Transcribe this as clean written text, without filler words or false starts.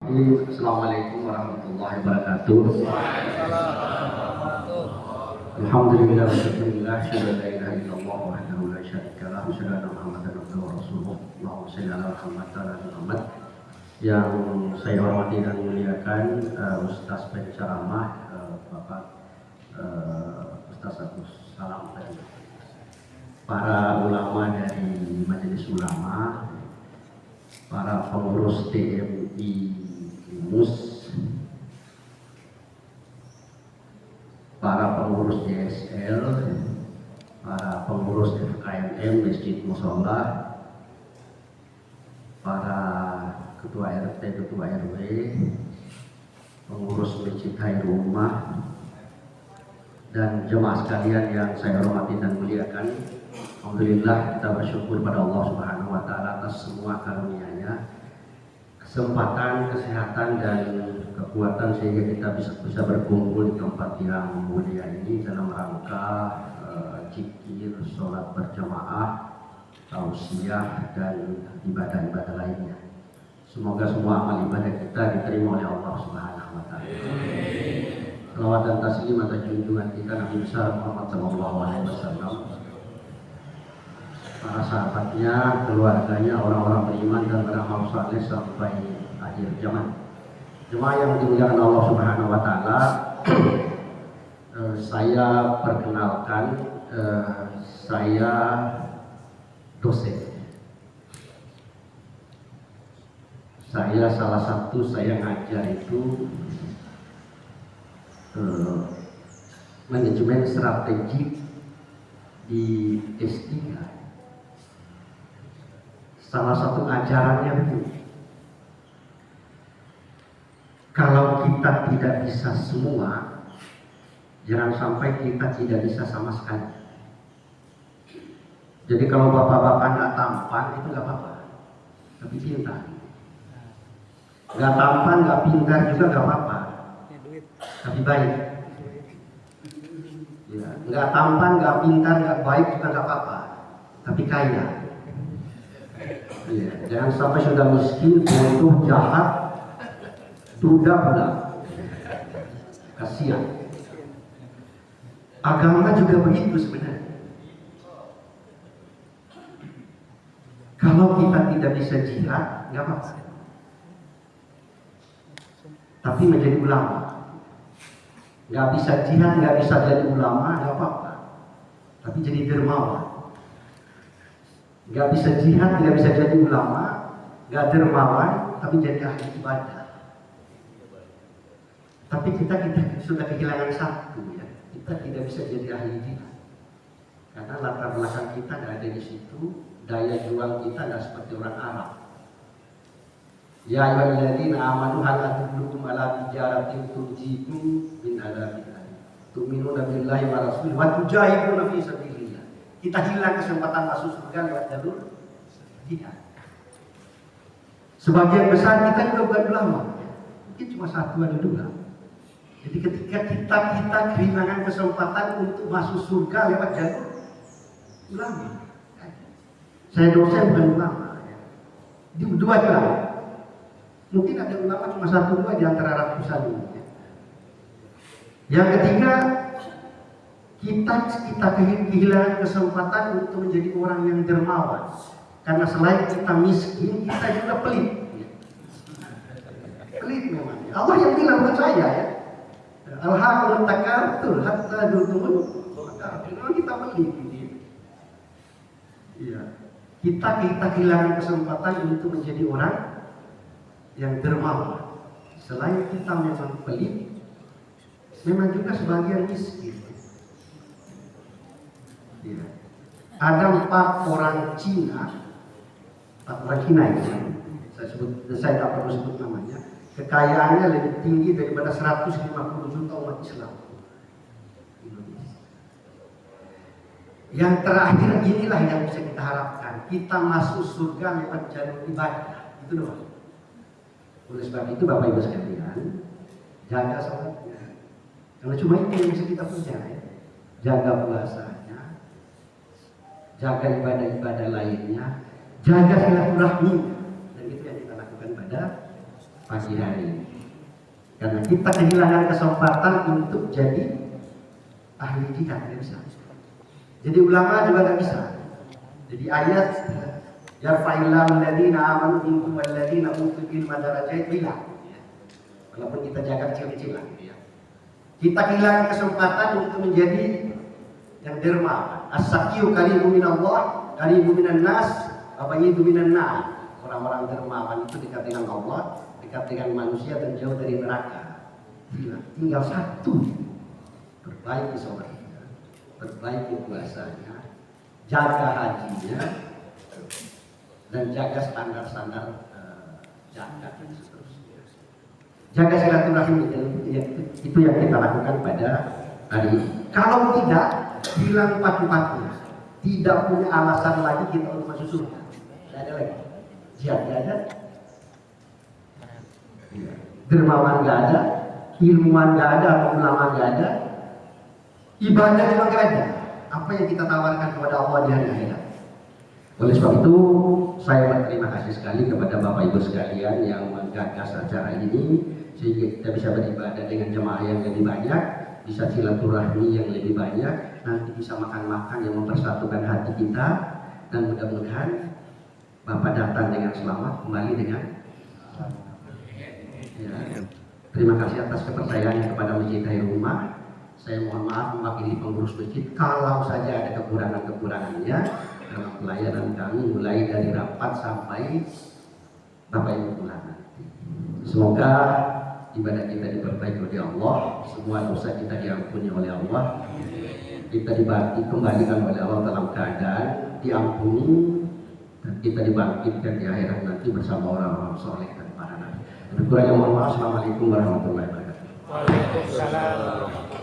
Assalamualaikum warahmatullahi wabarakatuh. Alhamdulillah walhamdulillah syada la ilaha illallah wahdahu la syarika lah wa syada anna Muhammadan abduhu wa rasuluh. Allahumma shalli ala Muhammad wa ala ali Muhammad. Yang saya hormati dan muliakan Ustaz penceramah Bapak Ustaz Agus Salam dan para ulama dari Majelis Ulama, para pengurus TMI MUS, para pengurus DSL, para pengurus FKMM Masjid Mushola, para ketua RT, ketua RW, pengurus Masjid Khairul Ummah, dan jemaah sekalian yang saya hormati dan muliakan. Alhamdulillah, kita bersyukur pada Allah Subhanahu wa taala atas semua karunia-Nya, kesempatan, kesehatan dan kekuatan sehingga kita bisa berkumpul di tempat yang mulia ini dalam rangka zikir, sholat berjamaah, tausiah dan ibadah-ibadah lainnya. Semoga semua amal ibadah kita diterima oleh Allah Subhanahu wa taala. Salawat dan taslim atas junjungan kita Nabi besar Muhammad sallallahu alaihi wasallam, para sahabatnya, keluarganya, orang-orang beriman dan beramal saleh sampai akhir zaman. Jemaah yang dimuliakan Allah Subhanahu wa taala, saya perkenalkan, saya dosen. Saya salah satu saya ngajar itu manajemen strategik di S3. Salah satu ajarannya itu, kalau kita tidak bisa semua, jangan sampai kita tidak bisa sama sekali. Jadi kalau bapak-bapak nggak tampan itu nggak apa-apa, tapi pintar. Nggak tampan, nggak pintar juga nggak apa-apa, tapi baik. Ya, nggak tampan, nggak pintar, nggak baik juga nggak apa-apa, tapi kaya. Ya, jangan sampai sudah miskin, bodoh, jahat, duda pula. Kasihan. Agama juga begitu sebenarnya. Kalau kita tidak bisa jihad, nggak apa-apa. Tapi menjadi ulama. Nggak bisa jihad, nggak bisa jadi ulama, nggak apa-apa. Tapi jadi dermawan. Nggak bisa jihad, nggak bisa jadi ulama, nggak dermawan, tapi jadi ahli ibadah. Tapi kita sudah kehilangan satu, ya. Kita tidak bisa jadi ahli jihad karena latar belakang kita nggak ada di situ. Daya juang kita nggak seperti orang Arab. Ya ayyuhalladzina amanu hal adullukum ala tijaratin tunjikum min adzabil tu'minuna billahi wa rasulihi wa tujahiduna fi sabilillah. Kita hilang kesempatan masuk surga lewat jalur jihad. Sebagian besar kita juga bukan ulama, mungkin cuma satu atau dua. Jadi ketika kita kehilangan kesempatan untuk masuk surga lewat jalur ulama. Saya dosen bukan ulama, dua ulama. Mungkin ada ulama cuma satu dua di antara ratusan ini. Yang ketiga, kita kehilangan kesempatan untuk menjadi orang yang dermawan. Karena selain kita miskin, kita juga pelit. Pelit memang. Allah yang bilang bukan saya, ya. Alhaqul takatsur hatta zurtumul maqabir. Memang kita pelit. Iya. Kita kehilangan kesempatan untuk menjadi orang yang dermawan. Selain kita memang pelit, memang juga sebagian miskin. Ya. Ada 4 orang Cina, 4 orang Cina ini, saya tak perlu sebut namanya. Kekayaannya lebih tinggi daripada 150 juta umat Islam. Yang terakhir inilah yang bisa kita harapkan. Kita masuk surga lewat jalur ibadah. Itu doang. Oleh sebab itu Bapak Ibu sekalian, jaga salatnya. Karena cuma itu yang bisa kita punya, ya. Jaga puasanya, jaga ibadah-ibadah lainnya, jaga silaturahmi. Dan itu yang kita lakukan pada pagi hari. Karena kita kehilangan kesempatan untuk jadi ahli jihad, tidak bisa. Jadi ulama juga nggak bisa. Jadi ayat yarfa'illahu alladziina aamanu minkum walladziina utul ilma darajat bilang. Walaupun kita jaga kecil-kecilan, kita kehilangan kesempatan untuk menjadi yang dermawan. As-saqiyu qaribu minallah, qaribu minan nas, abaidu minan nar. Orang-orang dermawan itu dekat dengan Allah, dekat dengan manusia dan jauh dari neraka. Tinggal satu, perbaiki sholatnya, perbaiki puasanya, jaga hajinya, dan jaga standar-standar zakat dan seterusnya. Jaga silaturahim itu yang kita lakukan pada hari ini. Kalau tidak, hilang empat-empatnya. Tidak punya alasan lagi kita untuk masuk surga. Tidak ada lagi. Jihad tidak ada, dermawan nggak ada, ilmuwan nggak ada, atau ulama nggak ada, ibadah juga nggak ada. Apa yang kita tawarkan kepada Allah di hari akhirat? Oleh sebab itu, saya berterima kasih sekali kepada Bapak Ibu sekalian yang menggagas acara ini, sehingga kita bisa beribadah dengan jemaah yang lebih banyak, bisa silaturahmi yang lebih banyak, nanti bisa makan-makan yang mempersatukan hati kita, dan mudah-mudahan Bapak datang dengan selamat, kembali dengan ya. Terima kasih atas kepercayaan kepada Masjid Khairul Ummah. Saya mohon maaf mewakili pengurus masjid kalau saja ada kekurangan-kekurangannya dalam pelayanan kami, mulai dari rapat sampai Bapak Ibu pulang nanti. Semoga ibadah kita diperbaiki oleh Allah, semua dosa kita diampuni oleh Allah, kita dikembalikan oleh Allah dalam keadaan diampuni, dan kita dibangkitkan di akhirat nanti bersama orang-orang soleh dan para nabi. Kurangnya mohon maaf. Assalamualaikum warahmatullahi wabarakatuh. Waalaikumsalam.